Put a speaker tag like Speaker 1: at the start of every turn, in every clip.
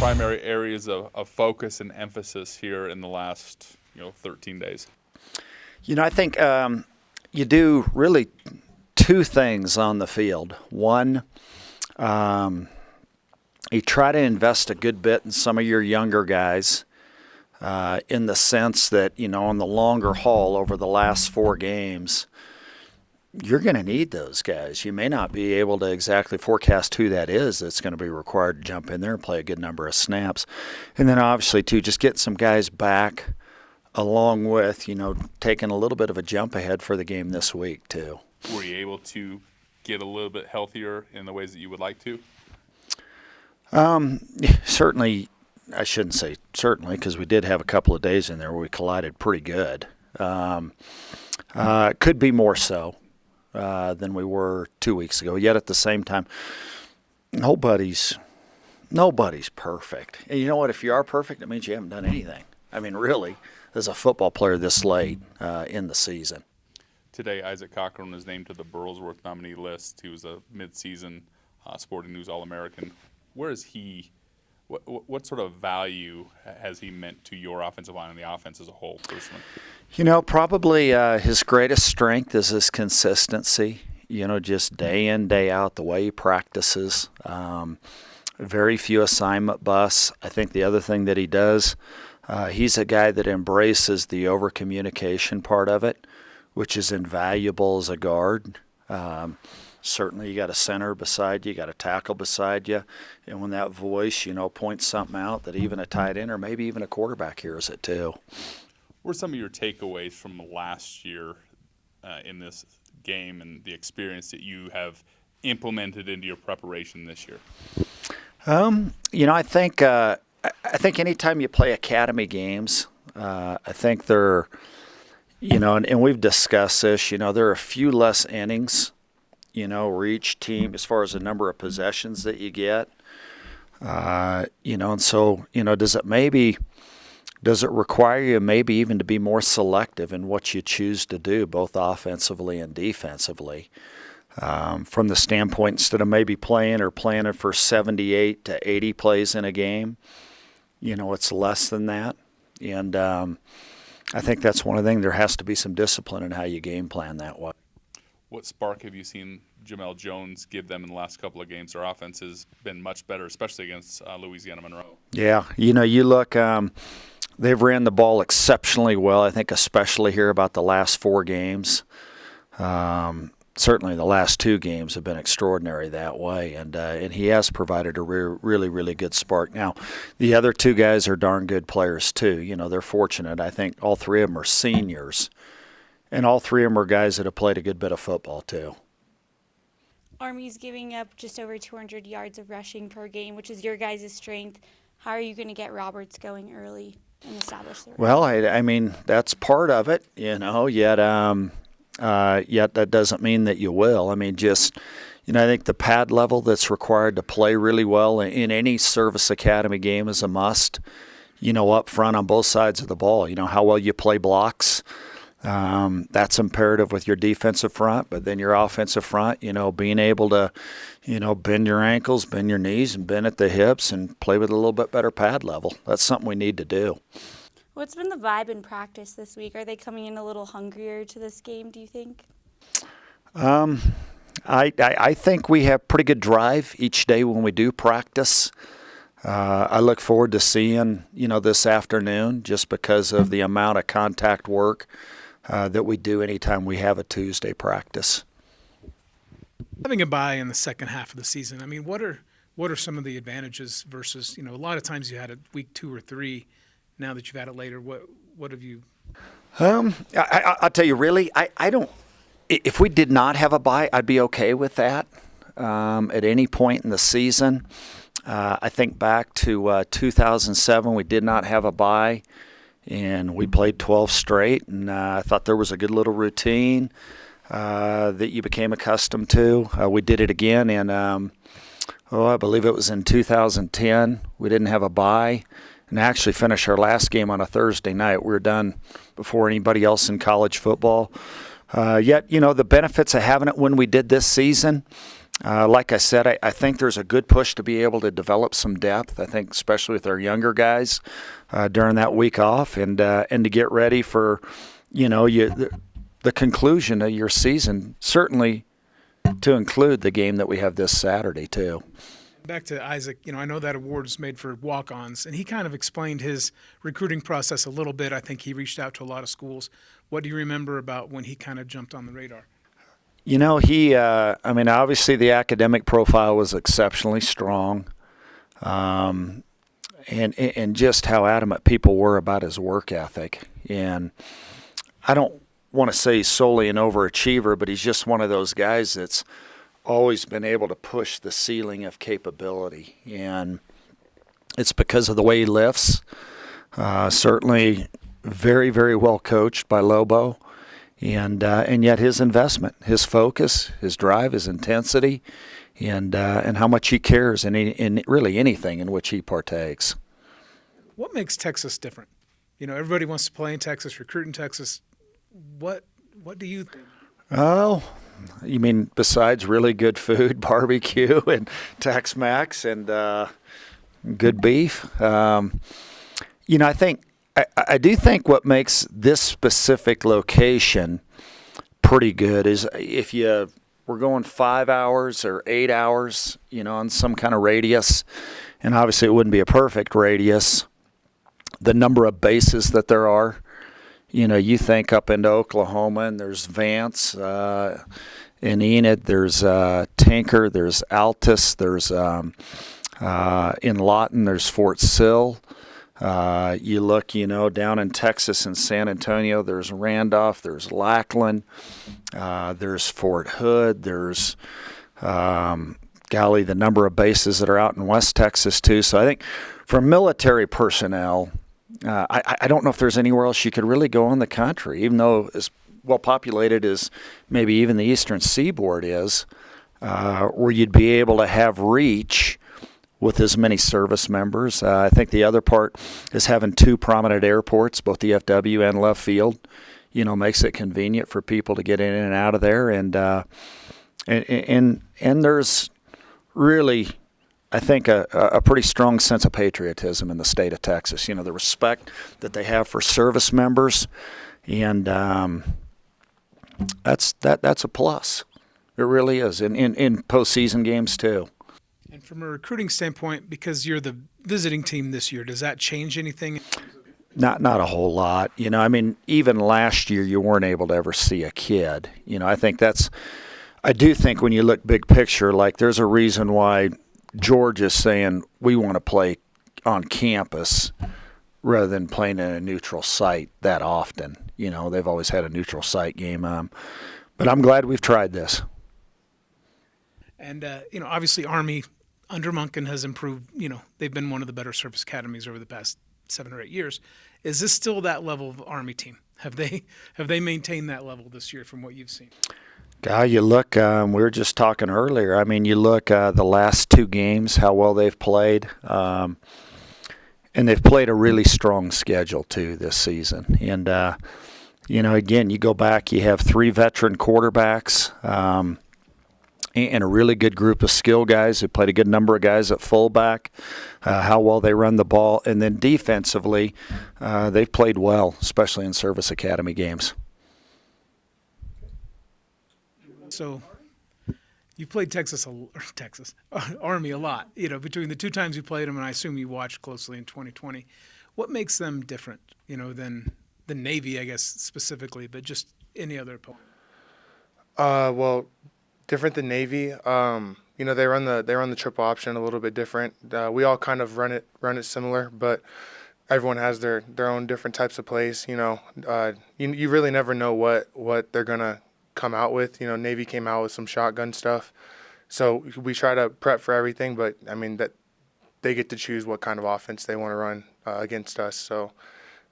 Speaker 1: primary areas of focus and emphasis here in the last 13 days?
Speaker 2: I think you do really two things on the field. One, you try to invest a good bit in some of your younger guys in the sense that, on the longer haul over the last 4 games, you're going to need those guys. You may not be able to exactly forecast who that is that's going to be required to jump in there and play a good number of snaps. And then obviously, too, just get some guys back along with, taking a little bit of a jump ahead for the game this week, too.
Speaker 1: Were you able to get a little bit healthier in the ways that you would like to?
Speaker 2: Certainly, I shouldn't say certainly, because we did have a couple of days in there where we collided pretty good. Could be more so than we were 2 weeks ago. Yet at the same time, nobody's perfect. And you know what? If you are perfect, it means you haven't done anything. I mean, really, as a football player this late in the season.
Speaker 1: Today, Isaac Calhoun is named to the Burlsworth nominee list. He was a midseason Sporting News All-American. Where is he? What sort of value has he meant to your offensive line and the offense as a whole, personally?
Speaker 2: Probably his greatest strength is his consistency. Just day in, day out, the way he practices. Very few assignment busts. I think the other thing that he does, he's a guy that embraces the over-communication part of it, which is invaluable as a guard. Certainly you got a center beside you, got a tackle beside you, and when that voice, points something out that even a tight end or maybe even a quarterback hears it too.
Speaker 1: What are some of your takeaways from last year in this game and the experience that you have implemented into your preparation this year?
Speaker 2: I think anytime you play academy games, I think they're, and we've discussed this, there are a few less innings, where each team, as far as the number of possessions that you get, and so, does it require you maybe even to be more selective in what you choose to do, both offensively and defensively? From the standpoint, instead of maybe planning for 78 to 80 plays in a game, it's less than that. And I think that's one of the things. There has to be some discipline in how you game plan that way.
Speaker 1: What spark have you seen Jamel Jones give them in the last couple of games? Their offense has been much better, especially against Louisiana Monroe.
Speaker 2: Yeah, you look, they've ran the ball exceptionally well, I think especially here about the last 4 games. Certainly the last 2 games have been extraordinary that way, and he has provided a really, really good spark. Now, the other 2 guys are darn good players too. They're fortunate. I think all 3 of them are seniors, and all 3 of them are guys that have played a good bit of football too.
Speaker 3: Army's giving up just over 200 yards of rushing per game, which is your guys' strength. How are you going to get Roberts going early and establish the run?
Speaker 2: Well, I mean, that's part of it, yet that doesn't mean that you will. I mean, just, I think the pad level that's required to play really well in any service academy game is a must, up front on both sides of the ball. How well you play blocks, that's imperative with your defensive front, but then your offensive front, being able to, bend your ankles, bend your knees, and bend at the hips and play with a little bit better pad level. That's something we need to do.
Speaker 3: What's been the vibe in practice this week? Are they coming in a little hungrier to this game, do you think?
Speaker 2: I think we have pretty good drive each day when we do practice. I look forward to seeing, this afternoon just because of the amount of contact work that we do anytime we have a Tuesday practice.
Speaker 4: Having a bye in the second half of the season, I mean, what are some of the advantages versus, a lot of times you had it week 2 or 3. Now that you've had it later, what have you?
Speaker 2: I'll tell you, really, I don't. If we did not have a bye, I'd be okay with that. At any point in the season, I think back to 2007, we did not have a bye, and we played 12 straight, and I thought there was a good little routine that you became accustomed to. We did it again in, I believe it was in 2010. We didn't have a bye. And actually finished our last game on a Thursday night. We were done before anybody else in college football. Yet, the benefits of having it when we did this season, Like I said, I think there's a good push to be able to develop some depth. I think especially with our younger guys during that week off, and to get ready for, the conclusion of your season. Certainly, to include the game that we have this Saturday too.
Speaker 4: Back to Isaac, I know that award is made for walk-ons, and he kind of explained his recruiting process a little bit. I think he reached out to a lot of schools. What do you remember about when he kind of jumped on the radar?
Speaker 2: Obviously the academic profile was exceptionally strong, and just how adamant people were about his work ethic. And I don't want to say he's solely an overachiever, but he's just one of those guys that's always been able to push the ceiling of capability. And it's because of the way he lifts. Certainly very, very well coached by Lobo. And yet his investment, his focus, his drive, his intensity, and how much he cares in really anything in which he partakes.
Speaker 4: What makes Texas different? Everybody wants to play in Texas, recruit in Texas. What do you think?
Speaker 2: Oh, you mean besides really good food, barbecue, and Tex-Mex, and good beef? I do think what makes this specific location pretty good is if we're going 5 hours or 8 hours, on some kind of radius, and obviously it wouldn't be a perfect radius, the number of bases that there are. You think up into Oklahoma, and there's Vance, in Enid, there's Tinker, there's Altus, there's in Lawton, there's Fort Sill. You look, down in Texas in San Antonio, there's Randolph, there's Lackland, there's Fort Hood, there's, the number of bases that are out in West Texas too. So I think for military personnel, I don't know if there's anywhere else you could really go in the country, even though as well populated as maybe even the Eastern Seaboard is, where you'd be able to have reach with as many service members. I think the other part is having two prominent airports, both DFW and Love Field, makes it convenient for people to get in and out of there. And there's really, I think, a pretty strong sense of patriotism in the state of Texas. The respect that they have for service members, and that's a plus. It really is in postseason games too.
Speaker 4: And from a recruiting standpoint, because you're the visiting team this year, does that change anything?
Speaker 2: Not a whole lot. Even last year you weren't able to ever see a kid. I do think when you look big picture, like there's a reason why Georgia's saying we want to play on campus rather than playing in a neutral site that often. They've always had a neutral site game. But I'm glad we've tried this.
Speaker 4: And, obviously Army under Monken has improved. They've been one of the better service academies over the past 7 or 8 years. Is this still that level of Army team? Have they maintained that level this year from what you've seen?
Speaker 2: Guy, you look, we were just talking earlier. You look the last 2 games, how well they've played. And they've played a really strong schedule, too, this season. And, again, you go back, you have 3 veteran quarterbacks and a really good group of skill guys who played a good number of guys at fullback, how well they run the ball. And then defensively, they've played well, especially in service academy games.
Speaker 4: So you played Army a lot, between the 2 times you played them, and I assume you watched closely in 2020. What makes them different, than the Navy, I guess, specifically, but just any other opponent?
Speaker 5: Well, different than Navy. They run the triple option a little bit different. We all kind of run it similar, but everyone has their own different types of plays. You really never know what they're gonna come out with. Navy came out with some shotgun stuff, so we try to prep for everything. But that they get to choose what kind of offense they want to run against us. So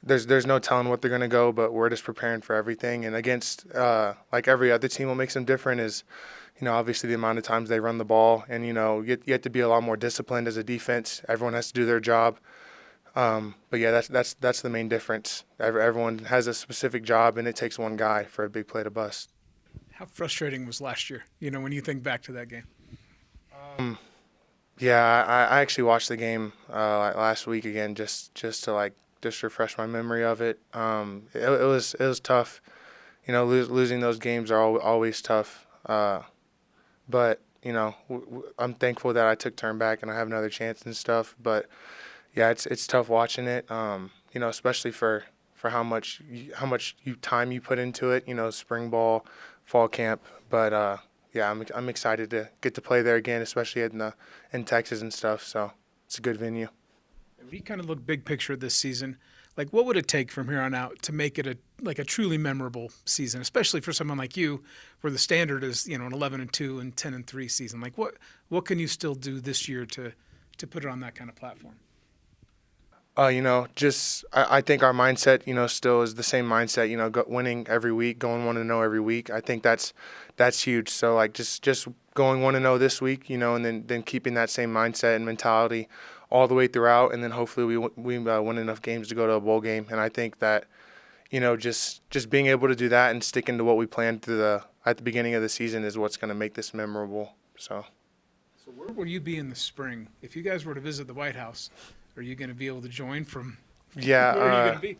Speaker 5: there's no telling what they're gonna go, but we're just preparing for everything. And against like every other team, what makes them different is, obviously the amount of times they run the ball, and you have to be a lot more disciplined as a defense. Everyone has to do their job. But yeah, that's the main difference. Everyone has a specific job, and it takes one guy for a big play to bust.
Speaker 4: How frustrating was last year, when you think back to that game?
Speaker 5: Yeah, I actually watched the game like last week again, just to like just refresh my memory of it. It was tough. Losing those games are always tough. But I'm thankful that I took turn back and I have another chance and stuff. But yeah, it's tough watching it. Especially for how much time you put into it. Spring ball, fall camp. But yeah, I'm excited to get to play there again, especially in Texas and stuff. So it's a good venue.
Speaker 4: If you kind of look big picture this season, like what would it take from here on out to make it a truly memorable season, especially for someone like you, where the standard is an 11-2 and 10-3 season? Like what can you still do this year to put it on that kind of platform?
Speaker 5: I think our mindset, still is the same mindset, winning every week, going 1-0 every week. I think that's huge. So like just going 1-0 this week, and then keeping that same mindset and mentality all the way throughout, and then hopefully we win enough games to go to a bowl game. And I think that, just being able to do that and sticking to what we planned at the beginning of the season is what's going to make this memorable. So
Speaker 4: Where will you be in the spring if you guys were to visit the White House? Are you going to be able to join from?
Speaker 5: yeah,
Speaker 4: Where are you going to be?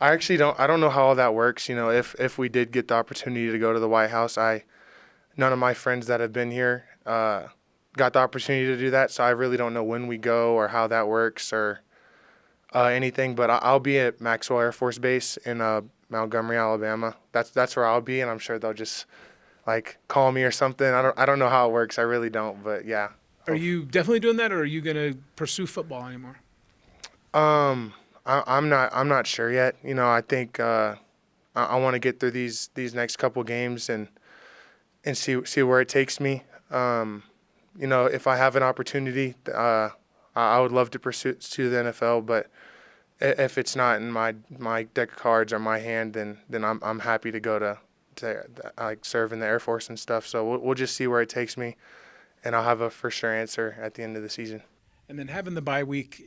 Speaker 5: I actually don't know how all that works. If we did get the opportunity to go to the White House, none of my friends that have been here got the opportunity to do that, so I really don't know when we go or how that works or anything. But I'll be at Maxwell Air Force Base in Montgomery, Alabama. That's where I'll be, and I'm sure they'll just like call me or something. I don't know how it works. I really don't, but yeah.
Speaker 4: Are you definitely doing that, or are you going to pursue football anymore?
Speaker 5: I'm not sure yet. I think I want to get through these next couple games and see where it takes me. If I have an opportunity, I would love to pursue the NFL. But if it's not in my deck of cards or my hand, then I'm happy to go to like serve in the Air Force and stuff. So we'll just see where it takes me, and I'll have a for sure answer at the end of the season.
Speaker 4: And then having the bye week,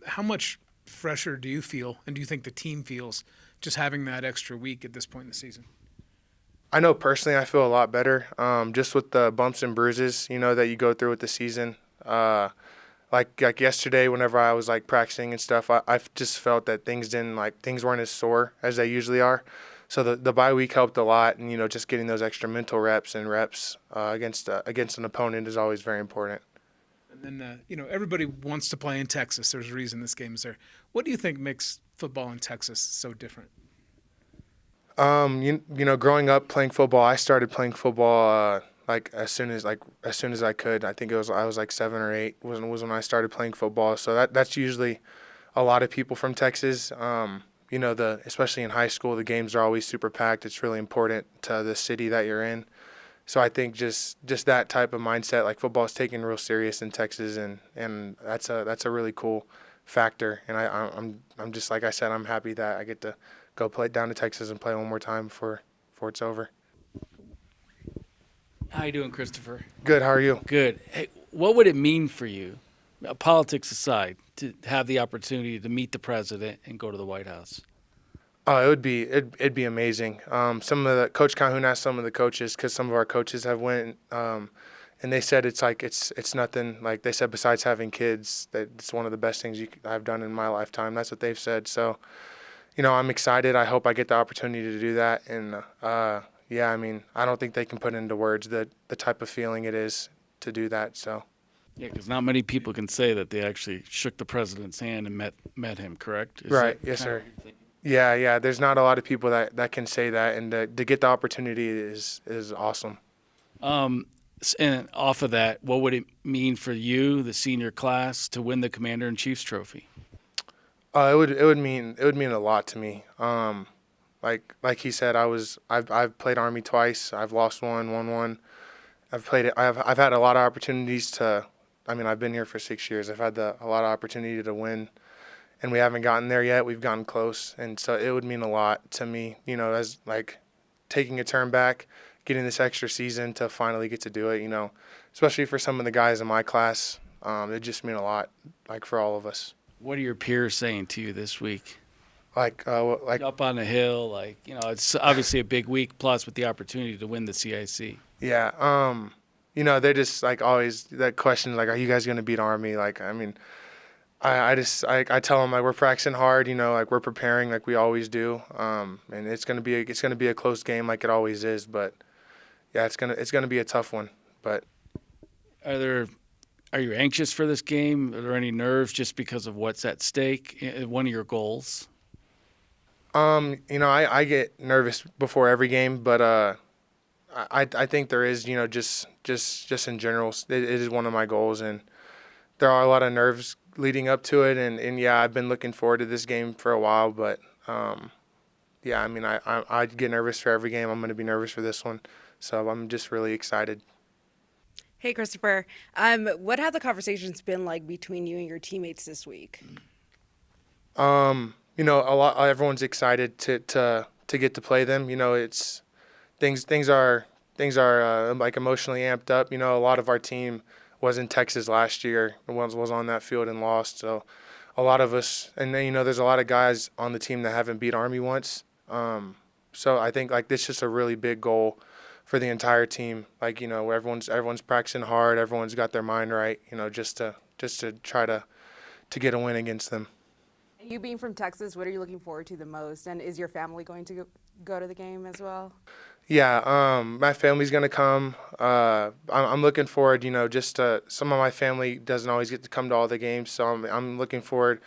Speaker 4: how much fresher do you feel, and do you think the team feels just having that extra week at this point in the season?
Speaker 5: I know personally I feel a lot better, just with the bumps and bruises, that you go through with the season. Like yesterday, whenever I was like practicing and stuff, I just felt that things weren't as sore as they usually are. So the bye week helped a lot, and just getting those extra mental reps against an opponent is always very important.
Speaker 4: And then everybody wants to play in Texas. There's a reason this game is there. What do you think makes football in Texas so different?
Speaker 5: Growing up playing football, I started playing football like as soon as I could. I think I was like 7 or 8 was when I started playing football. So that's usually a lot of people from Texas. Especially in high school, the games are always super packed. It's really important to the city that you're in. So I think just that type of mindset, like football is taken real serious in Texas, and that's a really cool factor. And I'm just, like I said, I'm happy that I get to go play down to Texas and play one more time before it's over.
Speaker 6: How you doing, Christopher?
Speaker 5: Good. How are you?
Speaker 6: Good. Hey, what would it mean for you, politics aside, to have the opportunity to meet the president and go to the White House?
Speaker 5: It'd be amazing. Some of the Coach Calhoun asked some of the coaches, because some of our coaches have went, and they said it's nothing. Like they said, besides having kids, that it's one of the best things I've done in my lifetime. That's what they've said. So, I'm excited. I hope I get the opportunity to do that. And yeah, I don't think they can put into words the type of feeling it is to do that. So.
Speaker 6: Yeah, because not many people can say that they actually shook the president's hand and met him. Correct?
Speaker 5: Right. Yes, sir. Yeah. There's not a lot of people that can say that, and to get the opportunity is awesome.
Speaker 6: And off of that, what would it mean for you, the senior class, to win the Commander-in-Chief's trophy?
Speaker 5: It would mean a lot to me. Like he said, I've played Army twice. I've lost one, won one. I've had a lot of opportunities to. I've been here for 6 years. I've had a lot of opportunity to win, and we haven't gotten there yet. We've gotten close, and so it would mean a lot to me. As like taking a turn back, getting this extra season to finally get to do it. Especially for some of the guys in my class, it just mean a lot. Like for all of us.
Speaker 6: What are your peers saying to you this week?
Speaker 5: Like
Speaker 6: Up on the hill, it's obviously a big week, plus with the opportunity to win the CIC.
Speaker 5: Yeah. They're just like always that question, like, are you guys going to beat Army? Like, I mean, I tell them like we're practicing hard, like we're preparing like we always do. And it's going to be a close game like it always is, but yeah, it's going to be a tough one, but
Speaker 6: Are you anxious for this game? Are there any nerves just because of what's at stake? One of your goals.
Speaker 5: I get nervous before every game, but I think there is, just in general, it is one of my goals, and there are a lot of nerves leading up to it, and yeah, I've been looking forward to this game for a while, but yeah, I mean, I get nervous for every game. I'm going to be nervous for this one, so I'm just really excited.
Speaker 7: Hey, Christopher. What have the conversations been like between you and your teammates this week?
Speaker 5: Everyone's excited to get to play them. It's things are like emotionally amped up. A lot of our team was in Texas last year and was on that field and lost. So a lot of us, and then, there's a lot of guys on the team that haven't beat Army once. So I think like this is just a really big goal for the entire team. Like, where everyone's practicing hard, everyone's got their mind right, just to try to get a win against them.
Speaker 7: You being from Texas, what are you looking forward to the most? And is your family going to go to the game as well?
Speaker 5: Yeah, my family's gonna come. I'm looking forward. Some of my family doesn't always get to come to all the games, so I'm looking forward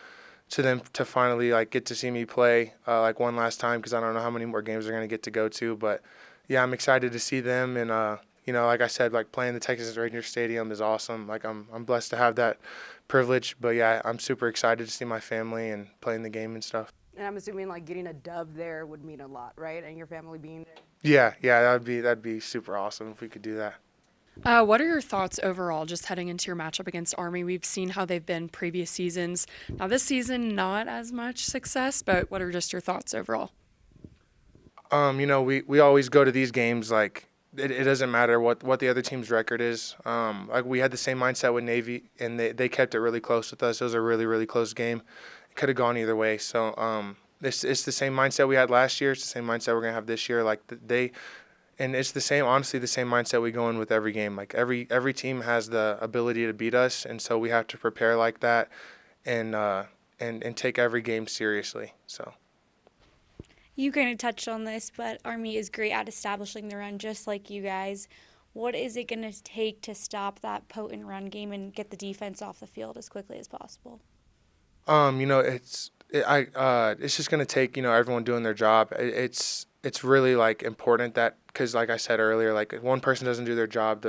Speaker 5: to them to finally like get to see me play like one last time, because I don't know how many more games they're gonna get to go to. But yeah, I'm excited to see them, and like I said, like playing the Texas Rangers Stadium is awesome. Like I'm blessed to have that privilege. But yeah, I'm super excited to see my family and playing the game and stuff.
Speaker 7: And I'm assuming like getting a dub there would mean a lot, right? And your family being there.
Speaker 5: Yeah, that'd be super awesome if we could do that.
Speaker 8: What are your thoughts overall, just heading into your matchup against Army? We've seen how they've been previous seasons. Now this season, not as much success, but what are just your thoughts overall?
Speaker 5: We always go to these games like it doesn't matter what the other team's record is. Like we had the same mindset with Navy, and they kept it really close with us. It was a really, really close game. It could have gone either way. So it's the same mindset we had last year. It's the same mindset we're gonna have this year. Like and it's the same mindset we go in with every game. Like every team has the ability to beat us, and so we have to prepare like that, and take every game seriously. So.
Speaker 3: You kind of touched on this, but Army is great at establishing the run, just like you guys. What is it going to take to stop that potent run game and get the defense off the field as quickly as possible?
Speaker 5: It's just going to take everyone doing their job. It's really like important that, because like I said earlier, like if one person doesn't do their job,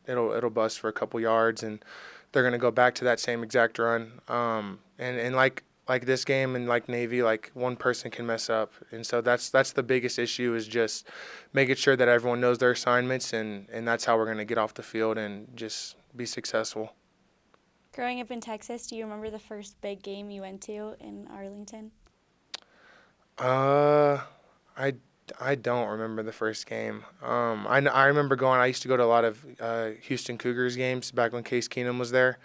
Speaker 5: it'll bust for a couple yards, and they're going to go back to that same exact run. And like this game and like Navy, like one person can mess up, and so that's the biggest issue, is just making sure that everyone knows their assignments, and that's how we're going to get off the field and just be successful.
Speaker 3: Growing up in Texas, do you remember the first big game you went to in Arlington?
Speaker 5: I don't remember the first game. I remember going. I used to go to a lot of Houston Cougars games back when Case Keenum was there.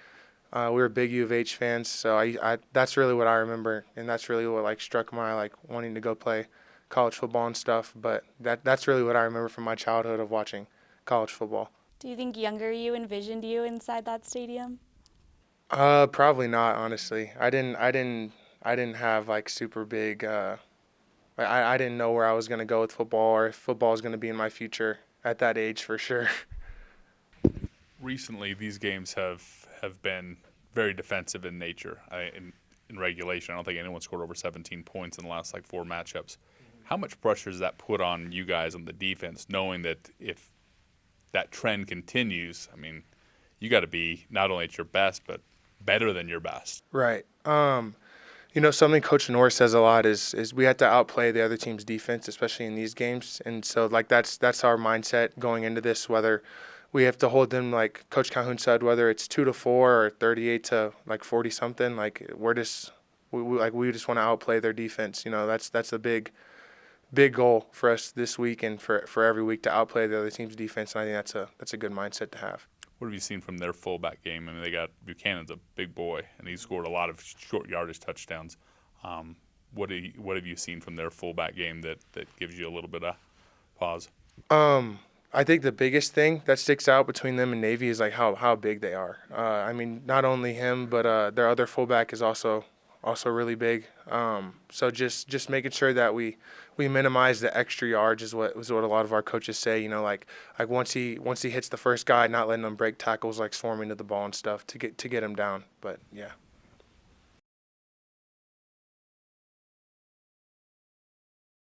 Speaker 5: We were big U of H fans, so I that's really what I remember, and that's really what like struck my like wanting to go play college football and stuff. But that's really what I remember from my childhood of watching college football.
Speaker 3: Do you think younger you envisioned you inside that stadium?
Speaker 5: Probably not, honestly. I didn't have like super big. I didn't know where I was gonna go with football, or if football was gonna be in my future at that age for sure.
Speaker 1: Recently, these games have been very defensive in nature. In regulation, I don't think anyone scored over 17 points in the last like 4 matchups. How much pressure does that put on you guys on the defense, knowing that if that trend continues, I mean, you got to be not only at your best, but better than your best?
Speaker 5: Right. Something Coach Norris says a lot is we have to outplay the other team's defense, especially in these games. And so like that's our mindset going into this, whether we have to hold them, like Coach Calhoun said, whether it's 2-4 or 38 to like 40 something. Like we just want to outplay their defense. That's a big goal for us this week and for every week, to outplay the other team's defense. And I think that's a good mindset to have.
Speaker 1: What have you seen from their fullback game? I mean, they got Buchanan's a big boy, and he scored a lot of short yardage touchdowns. What have you seen from their fullback game that gives you a little bit of pause?
Speaker 5: I think the biggest thing that sticks out between them and Navy is like how big they are. I mean, not only him, but their other fullback is also really big. So just making sure that we minimize the extra yards is what a lot of our coaches say. You know, like once he hits the first guy, not letting them break tackles, like swarming to the ball and stuff to get him down. But yeah.